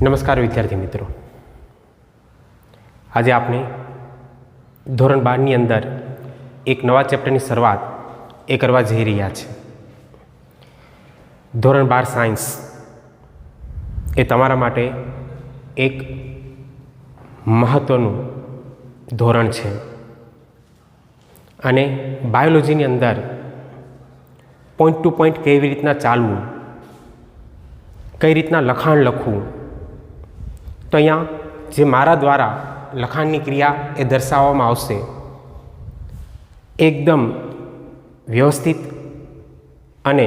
નમસ્કાર વિદ્યાર્થી મિત્રો, આજે આપણે ધોરણ 12ની અંદર એક નવા ચેપ્ટરની શરૂઆત કરવા જઈ રહ્યા છે. ધોરણ 12 સાયન્સ એ તમારા માટે એક મહત્ત્વનું ધોરણ છે અને બાયોલોજીની અંદર પોઈન્ટ ટુ પોઈન્ટ કેવી રીતના ચાલવું, કઈ રીતના લખાણ લખવું, તો અહીંયા જે મારા દ્વારા લખાણની ક્રિયા એ દર્શાવવામાં આવશે એકદમ વ્યવસ્થિત અને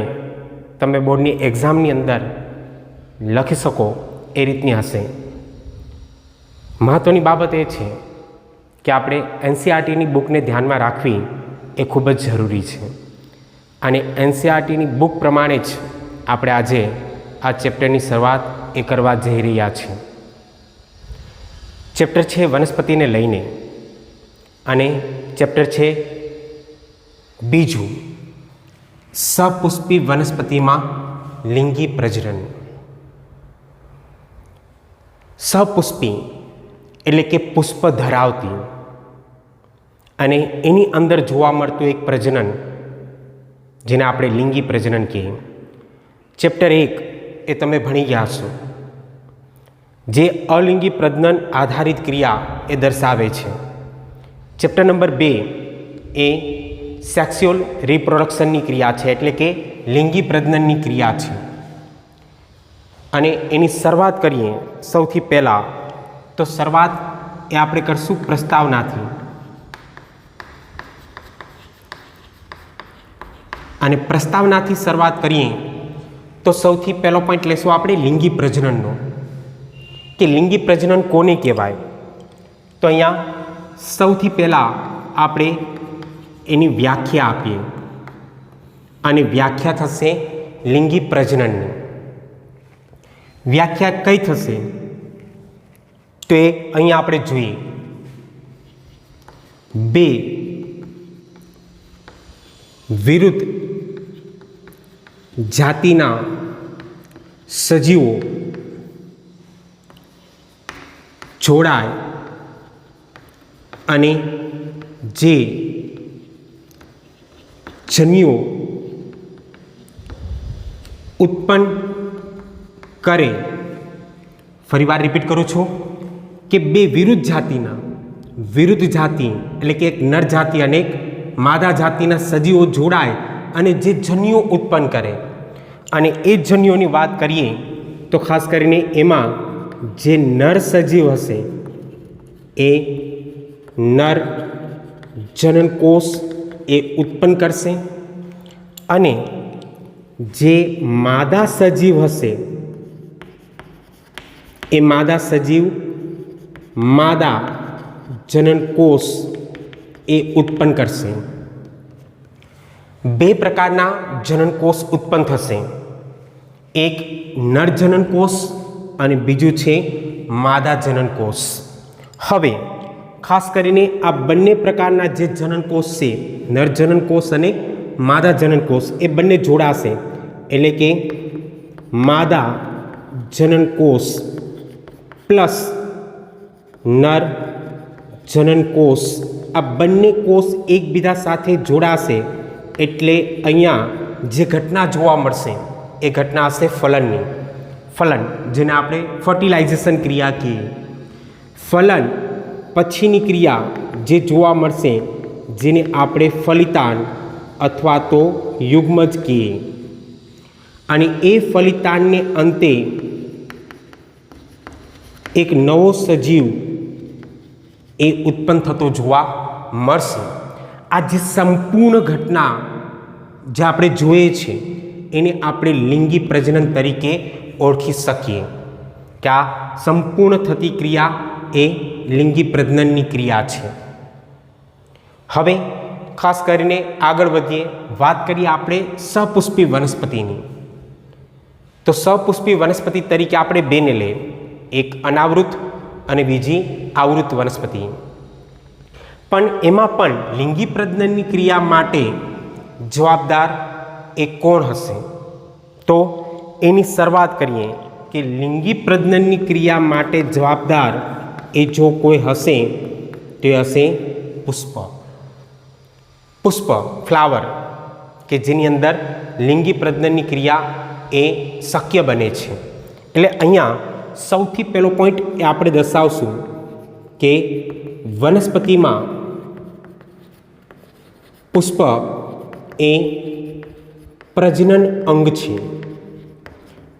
તમે બોર્ડની એક્ઝામની અંદર લખી શકો એ રીતની હશે. મહત્ત્વની બાબત એ છે કે આપણે એનસીઈઆરટીની બુકને ધ્યાનમાં રાખવી એ ખૂબ જ જરૂરી છે અને એનસીઈઆરટીની બુક પ્રમાણે જ આપણે આજે આ ચેપ્ટરની શરૂઆત કરવા જઈ રહ્યા છીએ. ચેપ્ટર છે વનસ્પતિને લઈને અને ચેપ્ટર છે બીજું, સપુષ્પી વનસ્પતિમાં લિંગી પ્રજનન. સપુષ્પી એટલે કે પુષ્પ ધરાવતી અને એની અંદર જોવા મળતું એક પ્રજનન જેને આપણે લિંગી પ્રજનન કહીએ. ચેપ્ટર 1 એ તમે ભણી ગયા છો, જે અલિંગી પ્રજનન આધારિત ક્રિયા એ દર્શાવે છે. ચેપ્ટર નંબર 2 એ સેક્સ્યુઅલ રિપ્રોડક્શનની ક્રિયા છે, એટલે કે લિંગી પ્રજનનની ક્રિયા છે. અને એની શરૂઆત કરીએ સૌથી પહેલાં તો શરૂઆત એ આપણે કરશું પ્રસ્તાવનાથી. અને પ્રસ્તાવનાથી શરૂઆત કરીએ તો સૌથી પહેલો પોઈન્ટ લેશું આપણે લિંગી પ્રજનનનો, કે લિંગી પ્રજનન કોને કહેવાય. તો અહીંયા સૌથી પહેલાં આપણે એની વ્યાખ્યા આપીએ અને વ્યાખ્યા થશે લિંગી પ્રજનનની. વ્યાખ્યા કઈ થશે તો એ અહીંયા આપણે જોઈએ. બે વિરુદ્ધ જાતિના સજીવો જોડાય અને જે જન્યુઓ ઉત્પન્ન કરે. ફરીવાર રિપીટ કરું છું કે બે વિરુદ્ધ જાતિના, વિરુદ્ધ જાતિ એટલે કે એક નર જાતિ અને એક માદા જાતિના સજીવો જોડાય અને જે જન્યુઓ ઉત્પન્ન કરે. અને એ જન્યુઓની વાત કરીએ તો ખાસ કરીને એમાં જે નર સજીવ હશે એ નર જનનકોષ એ ઉત્પન્ન કરશે અને જે માદા સજીવ હશે એ માદા સજીવ માદા જનનકોષ એ ઉત્પન્ન કરશે. બે પ્રકારના જનનકોષ ઉત્પન્ન થશે, એક નર જનનકોષ અને બીજું છે માદા જનનકોષ. હવે ખાસ કરીને આ બંને પ્રકારના જે જનનકોષ છે, નર જનનકોષ અને માદા જનનકોષ, એ બંને જોડાશે. એટલે કે માદા જનનકોષ પ્લસ નર જનનકોષ, આ બંને કોષ એકબીજા સાથે જોડાશે એટલે અહીંયા જે ઘટના જોવા મળશે એ ઘટના હશે ફલનની. ફલન જેને આપણે ફર્ટિલાઇઝેશન ક્રિયા કહીએ. ફલન પછીની ક્રિયા જે જોવા મળશે જેને આપણે ફલિતાન અથવા તો યુગ્મજ કહીએ. અને એ ફલિતાનને અંતે એક નવો સજીવ એ ઉત્પન્ન થતો જોવા મળશે. આ જે સંપૂર્ણ ઘટના જે આપણે જોઈએ છે એને આપણે લિંગી પ્રજનન તરીકે ઓળખી શકીએ કે આ સંપૂર્ણ થતી ક્રિયા એ લિંગી પ્રજનનની ક્રિયા છે. હવે ખાસ કરીને આગળ વધીએ, વાત કરીએ આપણે સપુષ્પી વનસ્પતિની. તો સપુષ્પી વનસ્પતિ તરીકે આપણે બેને લઈએ, એક અનાવૃત અને બીજી આવૃત વનસ્પતિ. પણ એમાં પણ લિંગી પ્રજનનની ક્રિયા માટે જવાબદાર એ કોણ હશે? તો એની શરૂઆત કરીએ કે લિંગી પ્રજનનની ક્રિયા માટે જવાબદાર એ જો કોઈ હશે તો એ હશે પુષ્પ. પુષ્પ ફ્લાવર કે જેની અંદર લિંગી પ્રજનનની ક્રિયા એ શક્ય બને છે. એટલે અહીંયા સૌથી પહેલો પોઈન્ટ એ આપણે દર્શાવશું કે વનસ્પતિમાં પુષ્પ એ પ્રજનન અંગ છે.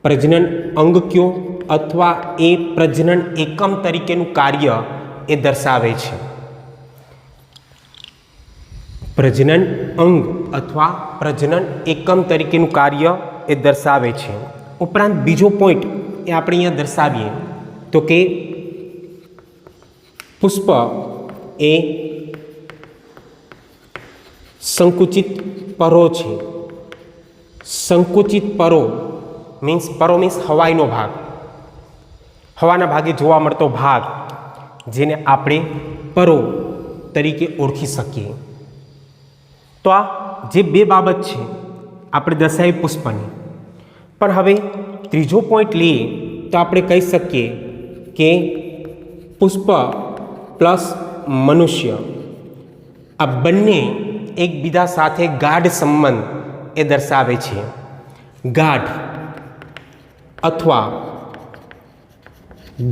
પ્રજનન અંગ કયો અથવા એ પ્રજનન એકમ તરીકેનું કાર્ય એ દર્શાવે છે. પ્રજનન અંગ અથવા પ્રજનન એકમ તરીકેનું કાર્ય એ દર્શાવે છે. ઉપરાંત બીજો પોઈન્ટ એ આપણે અહીંયા દર્શાવીએ તો કે પુષ્પ એ સંકુચિત પરો છે. સંકુચિત પરો મીન્સ હવાઈનો ભાગ, હવાના ભાગે જોવા મળતો ભાગ જેને આપણે પરો તરીકે ઓળખી શકીએ. તો આ જે બે બાબત છે આપણે દર્શાવી પુષ્પની. પણ હવે ત્રીજો પોઈન્ટ લઈએ તો આપણે કહી શકીએ કે પુષ્પ પ્લસ મનુષ્ય આ બંને એકબીજા સાથે ગાઢ સંબંધ એ દર્શાવે છે. ગાઢ અથવા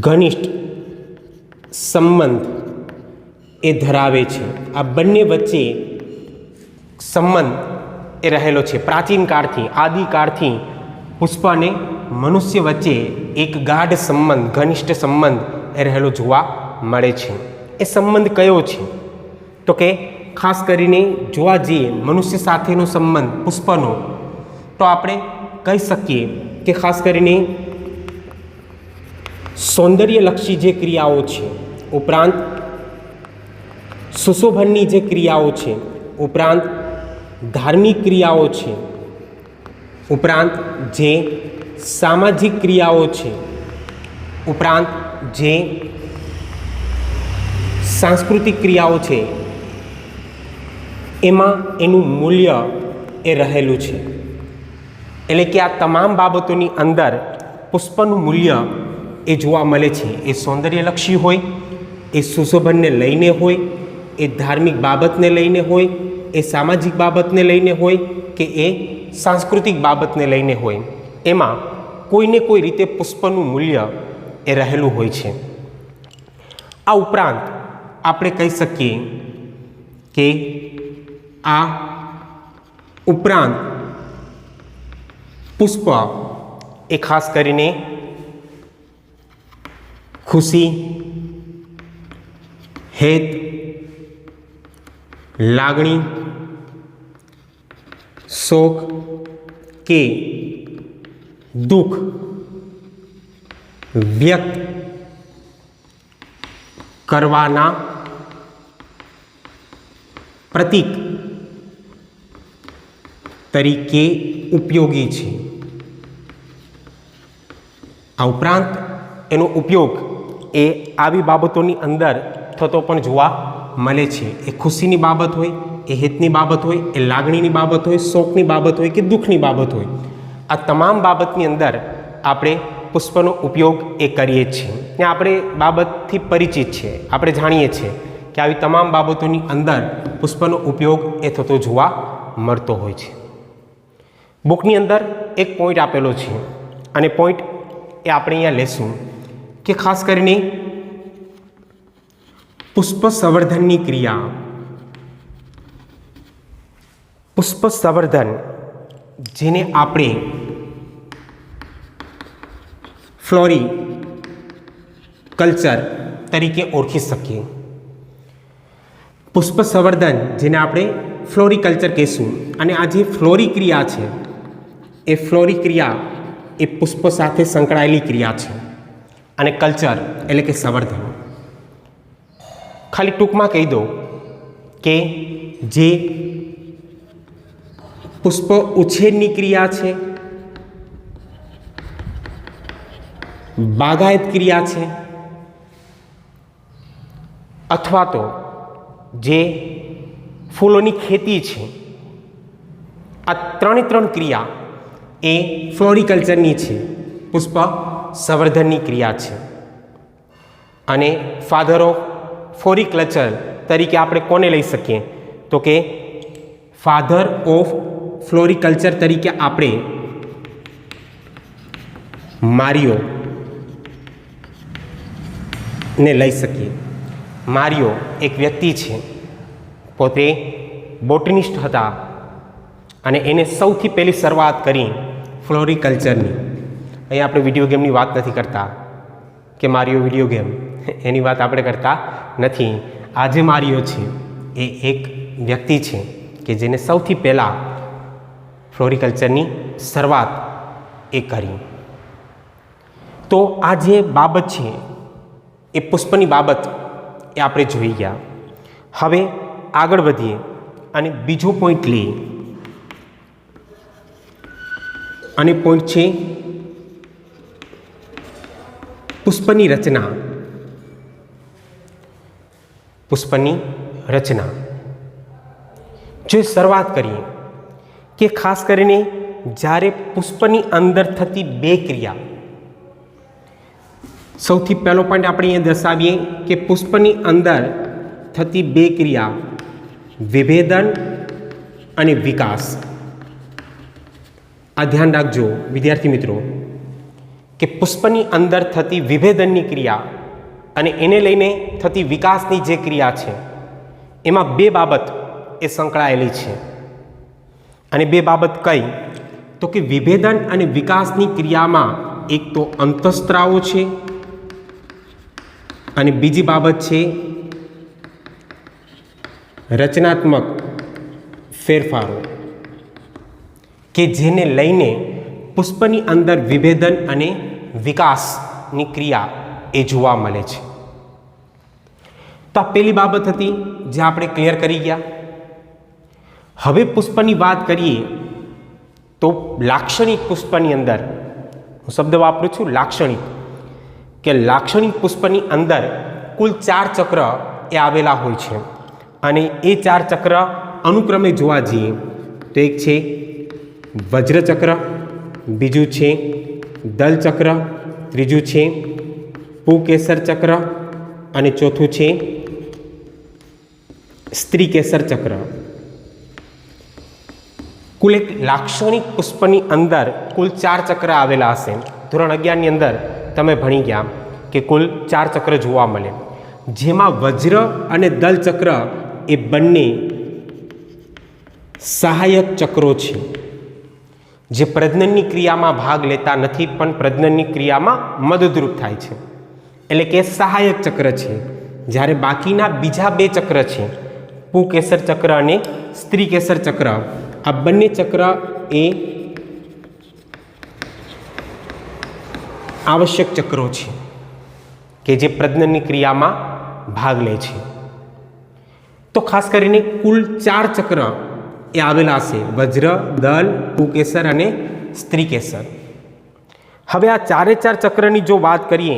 ઘનિષ્ઠ સંબંધ એ ધરાવે છે. આ બંને વચ્ચે સંબંધ એ રહેલો છે. પ્રાચીન કાળથી, આદિકાળથી પુષ્પ અને મનુષ્ય વચ્ચે એક ગાઢ સંબંધ, ઘનિષ્ઠ સંબંધ એ રહેલો જોવા મળે છે. એ સંબંધ કયો છે તો કે ખાસ કરીને જોવા જઈએ મનુષ્ય સાથેનો સંબંધ પુષ્પનો તો આપણે કહી શકીએ કે ખાસ કરીને સૌંદર્યલક્ષી જે ક્રિયાઓ છે, ઉપરાંત સુશોભનની જે ક્રિયાઓ છે, ઉપરાંત ધાર્મિક ક્રિયાઓ છે, ઉપરાંત જે સામાજિક ક્રિયાઓ છે, ઉપરાંત જે સાંસ્કૃતિક ક્રિયાઓ છે એમાં એનું મૂલ્ય એ રહેલું છે. એટલે કે આ તમામ બાબતોની અંદર પુષ્પનું મૂલ્ય એ જોવા મળે છે. એ સૌંદર્યલક્ષી હોય, એ સુશોભનને લઈને હોય, એ ધાર્મિક બાબતને લઈને હોય, એ સામાજિક બાબતને લઈને હોય કે એ સાંસ્કૃતિક બાબતને લઈને હોય, એમાં કોઈને કોઈ રીતે પુષ્પનું મૂલ્ય એ રહેલું હોય છે. આ ઉપરાંત આપણે કહી શકીએ કે આ ઉપરાંત પુષ્પ એ ખાસ કરીને ખુશી, હેત, લાગણી, શોક કે દુઃખ વ્યક્ત કરવાના પ્રતીક તરીકે ઉપયોગી છે. આ ઉપરાંત એનો ઉપયોગ એ આવી બાબતોની અંદર થતો પણ જોવા મળે છે. એ ખુશીની બાબત હોય, એ હિતની બાબત હોય, એ લાગણીની બાબત હોય, શોકની બાબત હોય કે દુઃખની બાબત હોય, આ તમામ બાબતની અંદર આપણે પુષ્પનો ઉપયોગ એ કરીએ છીએ. ને આપણે બાબતથી પરિચિત છે, આપણે જાણીએ છીએ કે આવી તમામ બાબતોની અંદર પુષ્પનો ઉપયોગ એ થતો જોવા મળતો હોય છે. બુકની અંદર એક પોઈન્ટ આપેલો છે અને પોઈન્ટ એ આપણે અહીંયા લેશું કે ખાસ કરીને પુષ્પ સંવર્ધનની ક્રિયા. પુષ્પ સંવર્ધન જેને આપણે ફ્લોરી કલ્ચર તરીકે ઓળખી શકીએ. પુષ્પ સંવર્ધન જેને આપણે ફ્લોરિકલ્ચર કહીશું. અને આ જે ફ્લોરી ક્રિયા છે એ ફ્લોરી ક્રિયા એ પુષ્પ સાથે સંકળાયેલી ક્રિયા છે અને કલ્ચર એટલે કે સંવર્ધન. ખાલી ટૂંકમાં કહી દો કે જે પુષ્પ ઉછેરની ક્રિયા છે, બાગાયત ક્રિયા છે, અથવા તો જે ફૂલોની ખેતી છે, આ ત્રણે ત્રણ ક્રિયા એ ફ્લોરિકલ્ચરની છે, પુષ્પ સંવર્ધનની ક્રિયા છે. અને ફાધર ઓફ ફ્લોરિકલ્ચર તરીકે આપણે કોને લઈ શકીએ? તો કે ફાધર ઓફ ફ્લોરિકલ્ચર તરીકે આપણે મારિયો ને લઈ શકીએ. મારિયો એક વ્યક્તિ છે, પોતે બોટનિસ્ટ હતા અને એને સૌથી પહેલી શરૂઆત કરી ફ્લોરિકલ્ચરની. અહીં આપણે વિડીયો ગેમની વાત નથી કરતા કે મારિયો વિડીયો ગેમ, એની વાત આપણે કરતા નથી. આ જે મારિયો છે એ એક વ્યક્તિ છે કે જેને સૌથી પહેલાં ફ્લોરિકલ્ચરની શરૂઆત એ કરી. તો આ જે બાબત છે એ પુષ્પની બાબત એ આપણે જોઈ ગયા. હવે આગળ વધીએ અને બીજો પોઈન્ટ લઈએ, અને પોઈન્ટ છે પુષ્પની રચના. પુષ્પની રચના જો શરૂઆત કરીએ કે ખાસ કરીને જ્યારે પુષ્પની અંદર થતી બે ક્રિયા, સૌથી પહેલો પોઈન્ટ આપણે અહીંયા દર્શાવીએ કે પુષ્પની અંદર થતી બે ક્રિયા, વિભેદન અને વિકાસ. આ ધ્યાન રાખજો વિદ્યાર્થી મિત્રો કે પુષ્પની અંદર થતી વિભેદનની ક્રિયા અને એને લઈને થતી વિકાસની જે ક્રિયા છે એમાં બે બાબત એ સંકળાયેલી છે. અને બે બાબત કઈ? તો કે વિભેદન અને વિકાસની ક્રિયામાં એક તો અંતઃસ્ત્રાવો છે અને બીજી બાબત છે રચનાત્મક ફેરફારો, કે જેને લઈને પુષ્પની અંદર વિભેદન અને વિકાસની ક્રિયા એ જોવા મળે છે. તો આ પહેલી બાબત હતી જે આપણે ક્લિયર કરી ગયા. હવે પુષ્પની વાત કરીએ તો લાક્ષણિક પુષ્પની અંદર, હું શબ્દ વાપરું છું લાક્ષણિક, કે લાક્ષણિક પુષ્પની અંદર કુલ 4 ચક્ર એ આવેલા હોય છે. અને એ 4 ચક્ર અનુક્રમે જોવા જઈએ તો એક છે વજ્રચક્ર, બીજું છે દલચક્ર, ત્રીજું છે પુકેસર ચક્ર અને ચોથું છે સ્ત્રીકેસર ચક્ર. કુલ એક લાક્ષણિક પુષ્પની અંદર કુલ 4 ચક્ર આવેલા હશે. ધોરણ 11ની અંદર તમે ભણી ગયા કે કુલ 4 ચક્ર જોવા મળે, જેમાં વજ્ર અને દલ ચક્ર એ બંને સહાયક ચક્રો છે, જે પ્રજનનની ક્રિયામાં ભાગ લેતા નથી પણ પ્રજનનની ક્રિયામાં મદદરૂપ થાય છે, એટલે કે સહાયક ચક્ર છે. જ્યારે બાકીના બીજા 2 ચક્ર છે, પુકેસર ચક્ર અને સ્ત્રીકેસર ચક્ર, આ બંને ચક્ર એ આવશ્યક ચક્રો છે કે જે પ્રજનનની ક્રિયામાં ભાગ લે છે. તો ખાસ કરીને કુલ 4 ચક્ર એ આવેલા છે, વજ્ર, દલ, પુકેસર અને સ્ત્રીકેસર. હવે આ 4 ચક્રની જો વાત કરીએ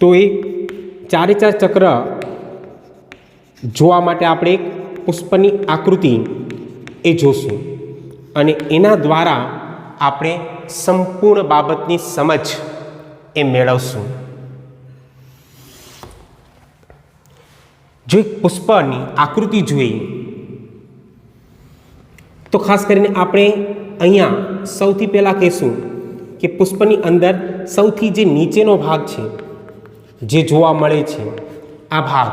તો એ 4 ચક્ર જોવા માટે આપણે એક પુષ્પની આકૃતિ એ જોશું અને એના દ્વારા આપણે સંપૂર્ણ બાબતની સમજ એ મેળવશું. જો એક પુષ્પની આકૃતિ જોઈએ તો ખાસ કરીને આપણે અહીંયા સૌથી પહેલાં કહીશું કે પુષ્પની અંદર સૌથી જે નીચેનો ભાગ છે જે જોવા મળે છે, આ ભાગ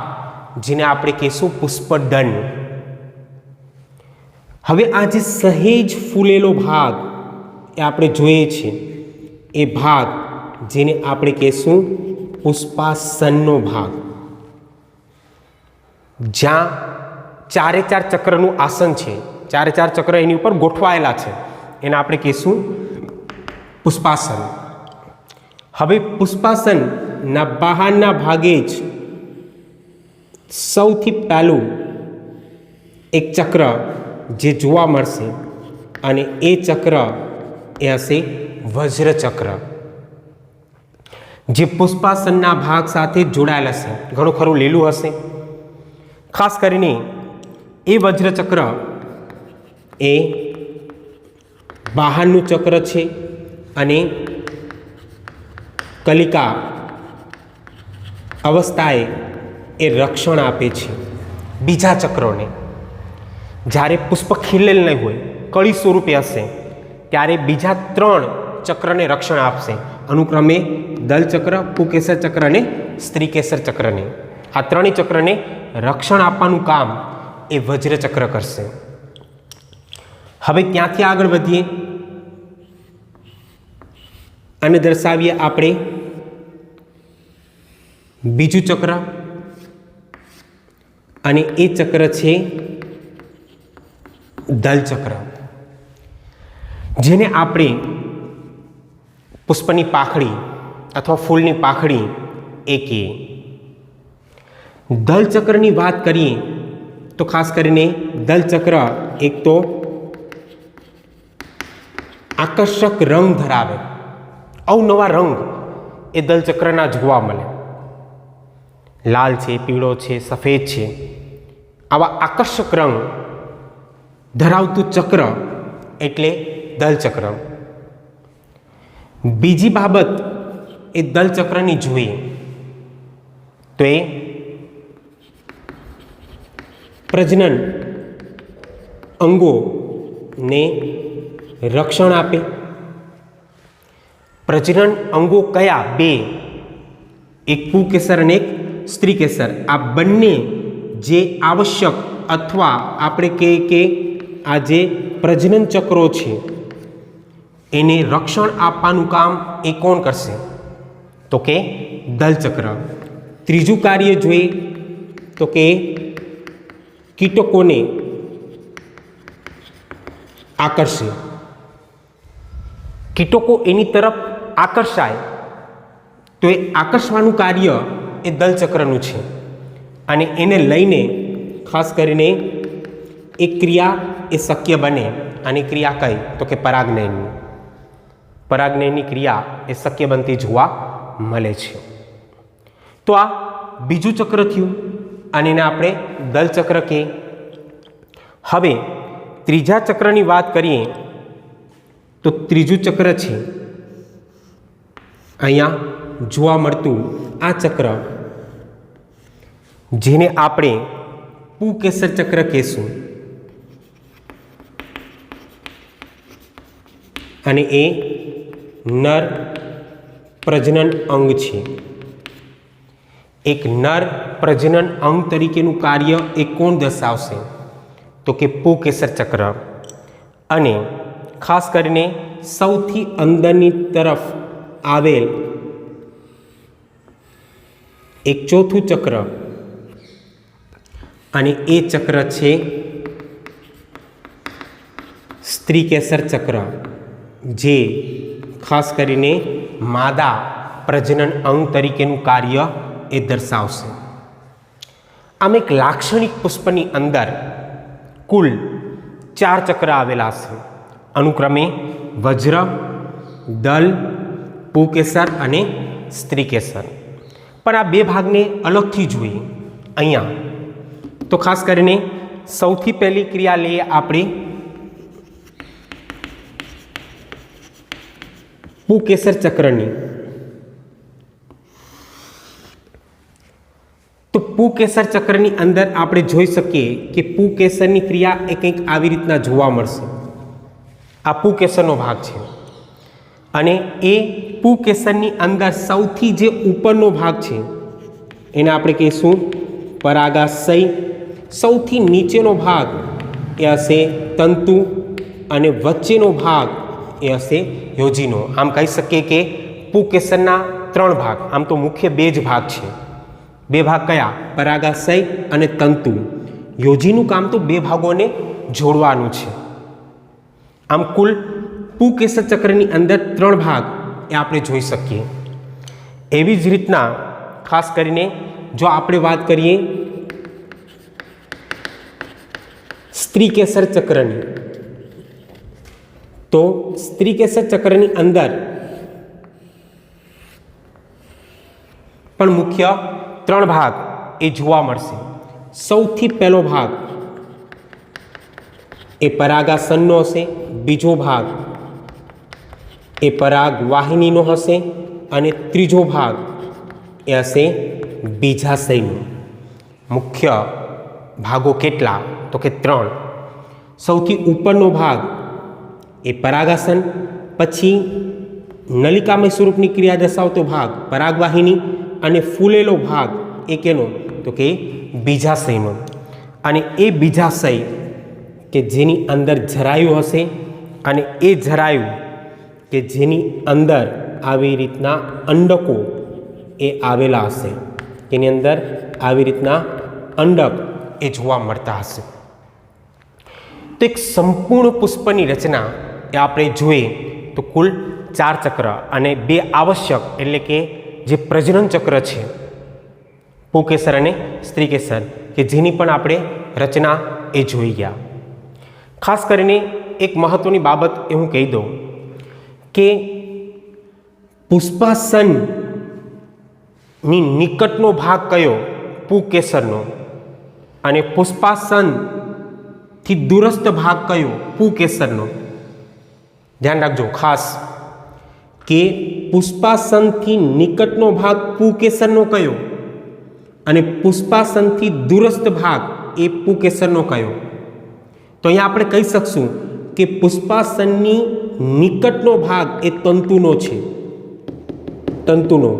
જેને આપણે કહીશું પુષ્પદંડ. હવે આ જે સહેજ ફૂલેલો ભાગ એ આપણે જોઈએ છે, એ ભાગ જેને આપણે કહીશું પુષ્પાસનનો ભાગ, જ્યાં 4 ચક્રનું આસન છે, 4 ચક્ર એની ઉપર ગોઠવાયેલા છે, એને આપણે કહીશું પુષ્પાસન. હવે પુષ્પાસનના બહારના ભાગે જ સૌથી પહેલું એક ચક્ર જે જોવા મળશે અને એ ચક્ર એ હશે વજ્રચક્ર, જે પુષ્પાસનના ભાગ સાથે જોડાયેલ હશે, ઘણું ખરું લીલું હશે. ખાસ કરીને એ વજ્રચક્ર એ બહારનું ચક્ર છે અને કલિકા અવસ્થાએ એ રક્ષણ આપે છે બીજા ચક્રોને. જ્યારે પુષ્પ ખીલેલ નહીં હોય, કળી સ્વરૂપે હશે, ત્યારે બીજા 3 ચક્રને રક્ષણ આપશે, અનુક્રમે દલચક્ર, પુકેસર ચક્ર અને સ્ત્રીકેસર ચક્રને. આ 3 ચક્રને રક્ષણ આપવાનું કામ એ વજ્રચક્ર કરશે. હવે ત્યાંથી આગળ વધીએ અને દર્શાવીએ આપણે બીજું ચક્ર, અને એ ચક્ર છે દલચક્ર, જેને આપણે પુષ્પની પાંખડી અથવા ફૂલની પાંખડી એ કહીએ. દલચક્રની વાત કરીએ તો ખાસ કરીને દલચક્ર એક તો આકર્ષક રંગ ધરાવે, અવનવા રંગ એ દલચક્રના જોવા મળે. લાલ છે, પીળો છે, સફેદ છે, આવા આકર્ષક રંગ ધરાવતું ચક્ર એટલે દલચક્ર. બીજી બાબત એ દલચક્રની જોઈએ તો એ પ્રજનન અંગોને રક્ષણ આપે. પ્રજનન અંગો કયા? 2, એક પુકેસર અને એક સ્ત્રીકેસર. આ બંને જે આવશ્યક અથવા આપણે કહીએ કે આ જે પ્રજનન ચક્રો છે એને રક્ષણ આપવાનું કામ એ કોણ કરશે? તો કે દલચક્ર. ત્રીજું કાર્ય જોઈએ તો કે કીટકોને આકર્ષે. કીટકો એની તરફ આકર્ષાય તો એ આકર્ષવાનું કાર્ય એ દલચક્રનું છે, અને એને લઈને ખાસ કરીને એ ક્રિયા એ શક્ય બને. અને ક્રિયા કઈ? તો કે પરાગનયનની. પરાગનયનની ક્રિયા એ શક્ય બનતી જોવા મળે છે. તો આ બીજું ચક્ર થયું અને એને આપણે દલચક્ર કહીએ. હવે ત્રીજા ચક્રની વાત કરીએ તો ત્રીજું ચક્ર છે અહીંયા જોવા મળતું આ ચક્ર, જેને આપણે પુકેસર ચક્ર કહીશું. અને એ નર પ્રજનન અંગ છે. એક નર પ્રજનન અંગ તરીકેનું કાર્ય એ કોણ દર્શાવશે? તો કે પુકેસર ચક્ર. અને ખાસ કરીને સૌથી અંદરની તરફ આવેલ એક ચોથું ચક્ર, અને એ ચક્ર છે સ્ત્રીકેસર ચક્ર, જે ખાસ કરીને માદા પ્રજનન અંગ તરીકેનું કાર્ય એ દર્શાવશે. આમ એક લાક્ષણિક પુષ્પની અંદર કુલ 4 ચક્ર આવેલા છે, અનુક્રમે વજ્ર, દલ, પુકેસર અને સ્ત્રીકેસર. પણ આ 2 ભાગને અલગથી જોઈએ અહીંયા. તો ખાસ કરીને સૌથી પહેલી ક્રિયા લઈએ આપણે પુકેસર ચક્રની. તો પુકેસર ચક્રની અંદર આપણે જોઈ શકીએ કે પુકેસરની ક્રિયા એ કંઈક આવી રીતના જોવા મળશે. આ પુકેસરનો ભાગ છે, અને એ પુકેસરની અંદર સૌથી જે ઉપરનો ભાગ છે એને આપણે કહીશું પરાગાશય. સૌથી નીચેનો ભાગ એ હશે તંતુ, અને વચ્ચેનો ભાગ એ હશે યોજીનો. આમ કહી શકીએ કે પુકેસરના 3 ભાગ, આમ તો મુખ્ય 2 જ ભાગ છે. 2 ભાગ કયા? પરાગાશય અને તંતુ. યોજીનું કામ તો 2 ભાગોને જોડવાનું છે. આમ કુલ પુકેસર ચક્રની અંદર 3 ભાગ એ આપણે જોઈ શકીએ. એવી જ રીતના ખાસ કરીને જો આપણે વાત કરીએ સ્ત્રીકેસર ચક્રની, તો સ્ત્રીકેસર ચક્રની અંદર પણ મુખ્ય 3 ભાગ એ જોવા મળશે. સૌથી પહેલો ભાગ એ પરાગાસનનો હશે, બીજો ભાગ એ પરાગ વાહિનીનો હશે, અને ત્રીજો ભાગ એ હશે બીજાશયનો. મુખ્ય ભાગો કેટલા? તો કે 3. સૌથી ઉપરનો ભાગ એ પરાગાસન, પછી નલિકામય સ્વરૂપની ક્રિયા દર્શાવતો ભાગ પરાગવાહિની, અને ફૂલેલો ભાગ એ કેનો? તો કે બીજાશયનો. અને એ બીજાશય કે જેની અંદર જરાયું હશે, અને એ જરાયું કે જેની અંદર આવી રીતના અંડકો એ આવેલા હશે, એની અંદર આવી રીતના અંડક એ જોવા મળતા હશે. તો એક સંપૂર્ણ પુષ્પની રચના એ આપણે જોઈએ તો કુલ 4 ચક્ર અને 2 આવશ્યક, એટલે કે જે પ્રજનન ચક્ર છે પુંકેસર અને સ્ત્રીકેસર, કે જેની પણ આપણે રચના એ જોઈ ગયા. ખાસ કરીને એક મહત્વની બાબત એ હું કહી દઉં કે પુષ્પાસનની નિકટનો ભાગ કયો? પુંકેસરનો. અને પુષ્પાસનથી દૂરસ્થ ભાગ કયો? પુંકેસરનો. ધ્યાન રાખજો ખાસ કે પુષ્પાસનથી નિકટનો ભાગ પુંકેસરનો કયો અને પુષ્પાસનથી દૂરસ્થ ભાગ એ પુંકેસરનો કયો? તો અહીંયા આપણે કહી શકશું કે પુષ્પાસનની નિકટનો ભાગ એ તંતુનો છે, તંતુનો.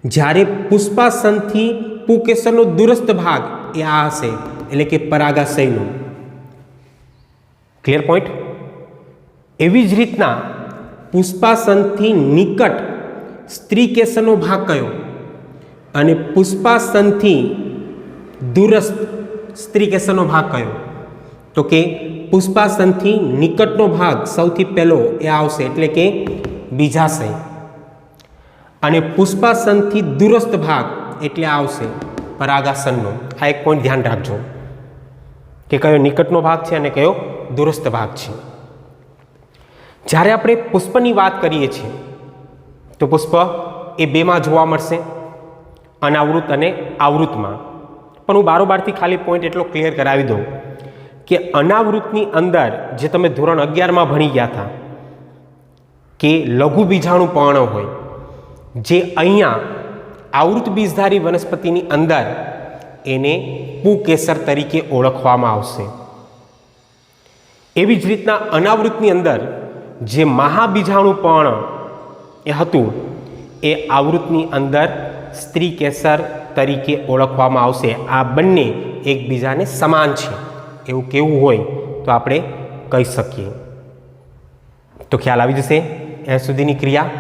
જ્યારે પુષ્પાસનથી પુંકેસરનો દૂરસ્થ ભાગ એ આ હશે, એટલે કે પરાગાશયનો. Clear point? એવી જ રીતના પુષ્પાસનથી નિકટ સ્ત્રીકેસરનો ભાગ કયો અને પુષ્પાસનથી દૂરસ્થ સ્ત્રીકેસરનો ભાગ કયો? તો કે પુષ્પાસનથી નિકટનો ભાગ સૌથી પહેલો એ આવશે, એટલે કે બીજાશય. અને પુષ્પાસનથી દૂરસ્થ ભાગ એટલે આવશે પરાગાસનનો. આ એક પોઈન્ટ ધ્યાન રાખજો કે કયો નિકટનો ભાગ છે અને કયો દૂરસ્થ ભાગ છે. જ્યારે આપણે પુષ્પની વાત કરીએ છીએ તો પુષ્પ એ 2માં જોવા મળશે, અનાવૃત અને આવૃતમાં. પણ હું બારોબારથી ખાલી પોઈન્ટ એટલો ક્લિયર કરાવી દઉં કે અનાવૃતની અંદર જે તમે ધોરણ 11માં ભણી ગયા હતા કે લઘુ બીજાણુ પર્ણ હોય, જે અહીંયા આવૃત બીજધારી વનસ્પતિની અંદર એને પુંકેસર તરીકે ઓળખવામાં આવશે. એવી જ રીતના અનાવૃતની અંદર જે મહાબીજાણુ પર્ણ એ હતું એ આવૃતની અંદર સ્ત્રીકેસર તરીકે ઓળખવામાં આવશે. આ બંને એકબીજાને સમાન છે એવું કેવું હોય તો આપણે કહી શકીએ. તો ખ્યાલ આવી જશે ત્યાં સુધીની ક્રિયા.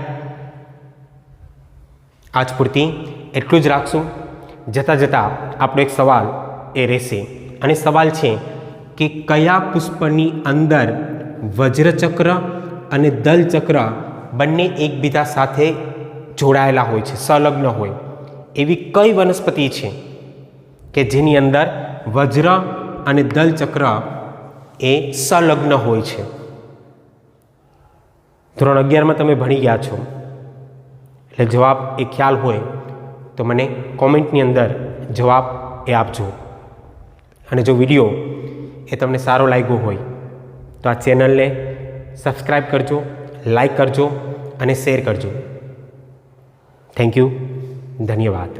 આજ પૂરતી એટલું જ રાખશું. જતાં જતાં આપણો એક સવાલ એ રહેશે, અને સવાલ છે કે કયા પુષ્પની અંદર વજ્રચક્ર અને દલચક્ર બંને એકબીજા સાથે જોડાયેલા હોય છે, સંલગ્ન હોય, એવી કઈ વનસ્પતિ છે કે જેની અંદર વજ્ર અને દલચક્ર એ સંલગ્ન હોય છે? ધોરણ 11માં તમે ભણી ગયા છો, એટલે જવાબ એ ખ્યાલ હોય તો મને કોમેન્ટની અંદર જવાબ એ આપજો. અને જો વિડીયો એ તમને સારો લાગ્યો હોય તો આ ચેનલને સબસ્ક્રાઈબ કરજો, લાઈક કરજો અને શેર કરજો. Thank you. ધન્યવાદ.